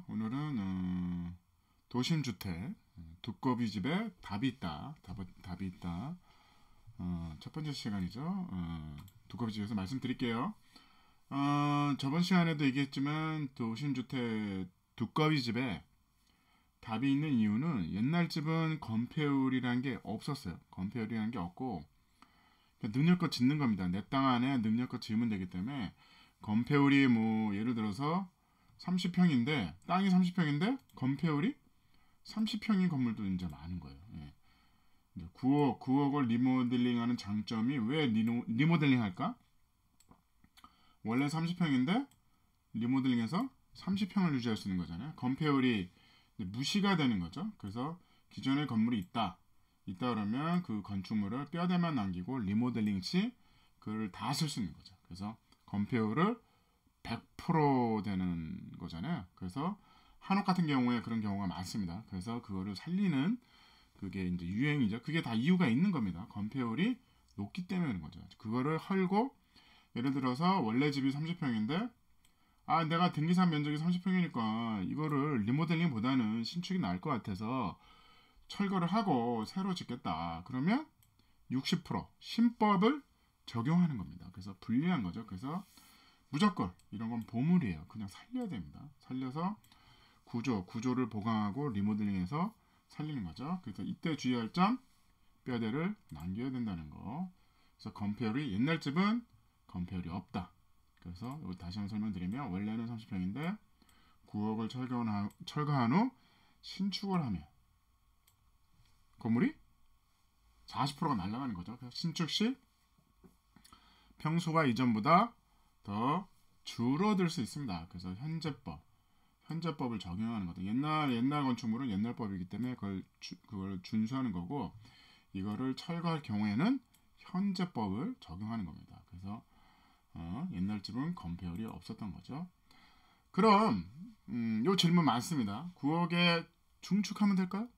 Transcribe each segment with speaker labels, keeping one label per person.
Speaker 1: 오늘은 도심주택 두꺼비 집에 답이 있다. 답이 있다. 첫 번째 시간이죠. 두꺼비 집에서 말씀드릴게요. 저번 시간에도 얘기했지만 도심주택 두꺼비 집에 답이 있는 이유는 옛날 집은 건폐율이라는 게 없었어요. 건폐율이라는 게 없고 능력껏 짓는 겁니다. 내 땅 안에 능력껏 지으면 되기 때문에 건폐율이 뭐 예를 들어서 30평인데 땅이 30평인데 건폐율이 30평인 건물도 이제 많은 거예요. 예. 9억을 리모델링하는 장점이 왜 리모델링 할까? 원래 30평인데 리모델링해서 30평을 유지할 수 있는 거잖아요. 건폐율이 무시가 되는 거죠. 그래서 기존의 건물이 있다 그러면 그 건축물을 뼈대만 남기고 리모델링 시 그걸 다 쓸 수 있는 거죠. 그래서 건폐율을 100% 되는 거잖아요. 그래서 한옥 같은 경우에 그런 경우가 많습니다. 그래서 그거를 살리는 그게 이제 유행이죠. 그게 다 이유가 있는 겁니다. 건폐율이 높기 때문에 그런 거죠. 그거를 헐고 예를 들어서 원래 집이 30평인데 내가 등기산 면적이 30평이니까 이거를 리모델링보다는 신축이 나을 것 같아서 철거를 하고 새로 짓겠다. 그러면 60% 신법을 적용하는 겁니다. 그래서 불리한 거죠. 그래서 무조건 이런 건 보물이에요. 그냥 살려야 됩니다. 살려서 구조를 보강하고 리모델링해서 살리는 거죠. 그래서 이때 주의할 점 뼈대를 남겨야 된다는 거. 그래서 건폐율이 옛날 집은 건폐율이 없다. 그래서 여기 다시 한번 설명드리면 원래는 30평인데 9억을 철거한 후 신축을 하면 건물이 40%가 날아가는 거죠. 그래서 신축 시 평수가 이전보다 더 줄어들 수 있습니다. 그래서 현재법을 적용하는 거죠. 옛날 건축물은 옛날 법이기 때문에 그걸 준수하는 거고 이거를 철거할 경우에는 현재법을 적용하는 겁니다. 그래서 옛날 집은 건폐율이 없었던 거죠. 그럼 요 질문 많습니다. 9억에 증축하면 될까요?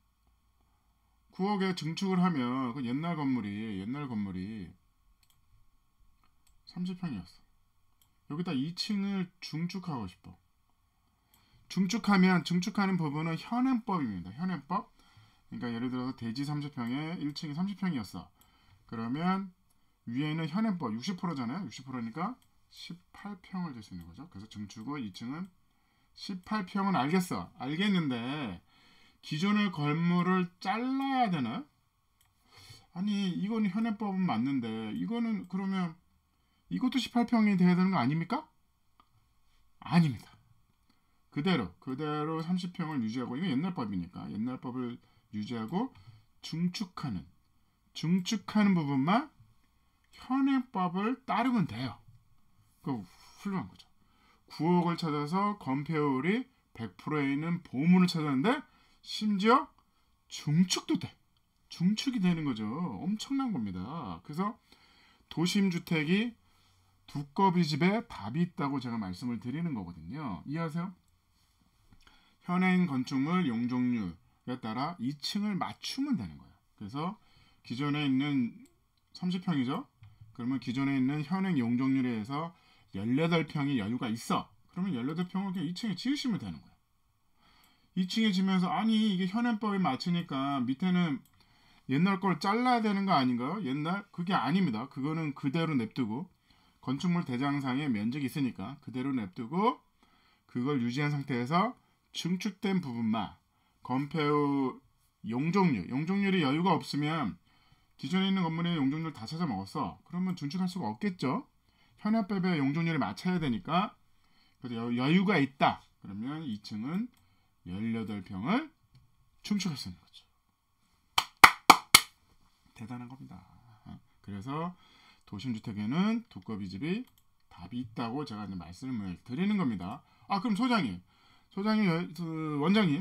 Speaker 1: 9억에 증축을 하면 그 옛날 건물이 30평이었어. 여기다 2층을 중축하고 싶어. 증축하는 부분은 현행법입니다. 현행법. 그러니까 예를 들어서 대지 30평에 1층이 30평이었어. 그러면 위에는 현행법 60%잖아요. 60%니까 18평을 줄 수 있는 거죠. 그래서 증축 후 2층은 18평은 알겠는데 기존의 건물을 잘라야 되나요? 아니 이건 현행법은 맞는데 이거는 그러면 이것도 18평이 돼야 되는 거 아닙니까? 아닙니다. 그대로 30평을 유지하고 이건 옛날 법이니까 옛날 법을 유지하고 중축하는 부분만 현행법을 따르면 돼요. 그 훌륭한 거죠. 9억을 찾아서 건폐율이 100%에 있는 보물을 찾았는데 심지어 중축도 돼. 중축이 되는 거죠. 엄청난 겁니다. 그래서 도심주택이 두꺼비 집에 답이 있다고 제가 말씀을 드리는 거거든요. 이해하세요? 현행 건축물 용적률에 따라 2층을 맞추면 되는 거예요. 그래서 기존에 있는 30평이죠. 그러면 기존에 있는 현행 용적률에 의해서 18평이 여유가 있어. 그러면 18평을 그냥 2층에 지으시면 되는 거예요. 2층에 지면서 이게 현행법에 맞추니까 밑에는 옛날 걸 잘라야 되는 거 아닌가요? 그게 아닙니다. 그거는 그대로 냅두고 건축물 대장상에 면적이 있으니까 그대로 냅두고 그걸 유지한 상태에서 증축된 부분만 건폐율 용적률이 여유가 없으면 기존에 있는 건물의 용적률 다 찾아 먹었어. 그러면 증축할 수가 없겠죠. 현행법에 용적률에 맞춰야 되니까 그래서 여유가 있다. 그러면 2층은 18평을 증축할 수 있는 거죠. 대단한 겁니다. 그래서 도심주택에는 두꺼비 집이 답이 있다고 제가 이제 말씀을 드리는 겁니다. 그럼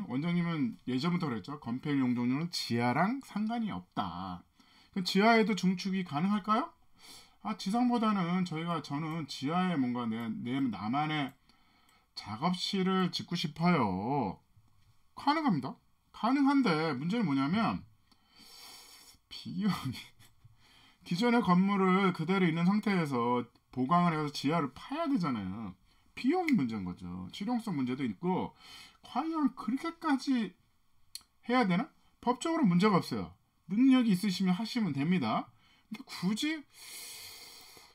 Speaker 1: 원장님은 예전부터 그랬죠. 건폐율 용적률은 지하랑 상관이 없다. 그럼 지하에도 증축이 가능할까요? 지상보다는 저는 지하에 뭔가 나만의 작업실을 짓고 싶어요. 가능합니다. 가능한데 문제는 뭐냐면 비용이 기존의 건물을 그대로 있는 상태에서 보강을 해서 지하를 파야 되잖아요. 비용이 문제인 거죠. 실용성 문제도 있고 과연 그렇게까지 해야 되나? 법적으로 문제가 없어요. 능력이 있으시면 하시면 됩니다. 근데 굳이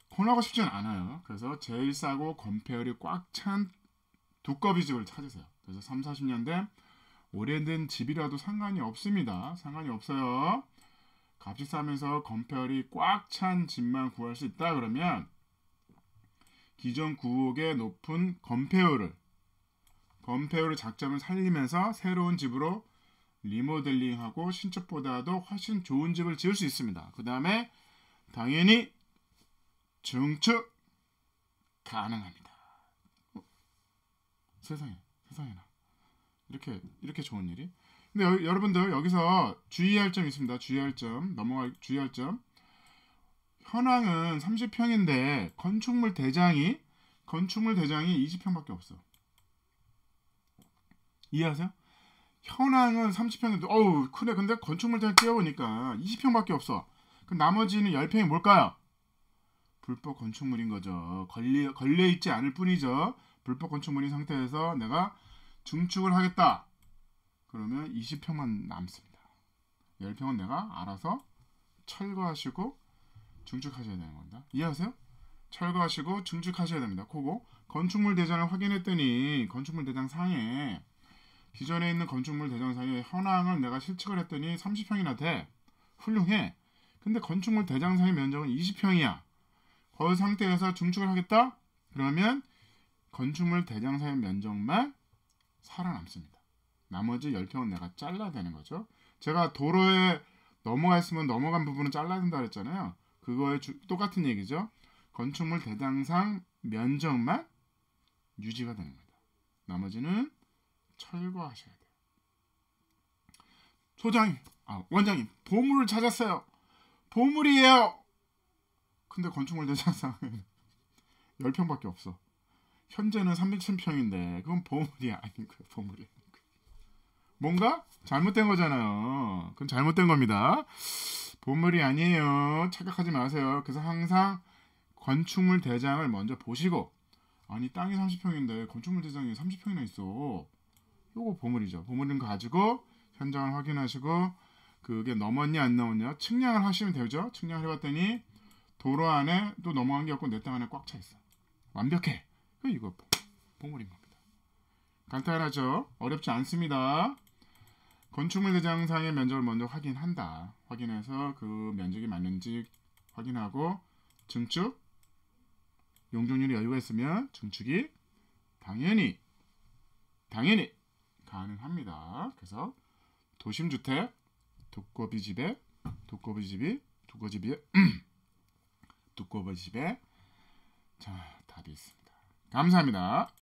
Speaker 1: 권하고 싶지는 않아요. 그래서 제일 싸고 건폐율이 꽉 찬 두꺼비 집을 찾으세요. 그래서 3, 40년대 오래된 집이라도 상관이 없습니다. 상관이 없어요. 값이 싸면서 건폐율이 꽉 찬 집만 구할 수 있다 그러면 기존 구옥의 높은 건폐율을 장점을 살리면서 새로운 집으로 리모델링하고 신축보다도 훨씬 좋은 집을 지을 수 있습니다. 그 다음에 당연히 증축 가능합니다. 세상에나 이렇게 좋은 일이. 근데 여러분들 여기서 주의할 점 있습니다. 주의할 점. 현황은 30평인데 건축물 대장이 20평밖에 없어. 이해하세요? 현황은 30평인데 어우 그래 근데 건축물 대장 띄워보니까 20평밖에 없어. 그럼 나머지는 10평이 뭘까요? 불법 건축물인 거죠. 걸려있지 않을 뿐이죠. 불법 건축물인 상태에서 내가 증축을 하겠다. 그러면 20평만 남습니다. 10평은 내가 알아서 철거하시고 증축하셔야 되는 겁니다. 이해하세요? 철거하시고 증축하셔야 됩니다. 그거 건축물 대장을 확인했더니 건축물 대장 상에 기존에 있는 건축물 대장 상에 현황을 내가 실측을 했더니 30평이나 돼. 훌륭해. 근데 건축물 대장 상의 면적은 20평이야. 그 상태에서 증축을 하겠다? 그러면 건축물 대장 상의 면적만 살아남습니다. 나머지 10평은 내가 잘라야 되는 거죠. 제가 도로에 넘어가 있으면 넘어간 부분은 잘라야 된다 그랬잖아요. 그거에 똑같은 얘기죠. 건축물 대장상 면적만 유지가 되는 겁니다. 나머지는 철거하셔야 돼요. 원장님 보물을 찾았어요. 보물이에요. 근데 건축물 대장상 10평밖에 없어. 현재는 310평인데 그건 보물이 아닌 거예요. 보물이 뭔가 잘못된 거잖아요. 그건 잘못된 겁니다. 보물이 아니에요. 착각하지 마세요. 그래서 항상 건축물 대장을 먼저 보시고 아니 땅이 30평인데 건축물 대장이 30평이나 있어. 요거 보물이죠. 보물은 가지고 현장을 확인하시고 그게 넘었냐 안 넘었냐 측량을 하시면 되죠. 측량을 해봤더니 도로 안에 또 넘어간 게 없고 내 땅 안에 꽉 차 있어. 완벽해. 이거 보물인 겁니다. 간단하죠? 어렵지 않습니다. 건축물 대장상의 면적을 먼저 확인한다. 확인해서 그 면적이 맞는지 확인하고 증축 용적률이 여유가 있으면 증축이 당연히 가능합니다. 그래서 도심주택 두꺼비집에 자 답이 있습니다. 감사합니다.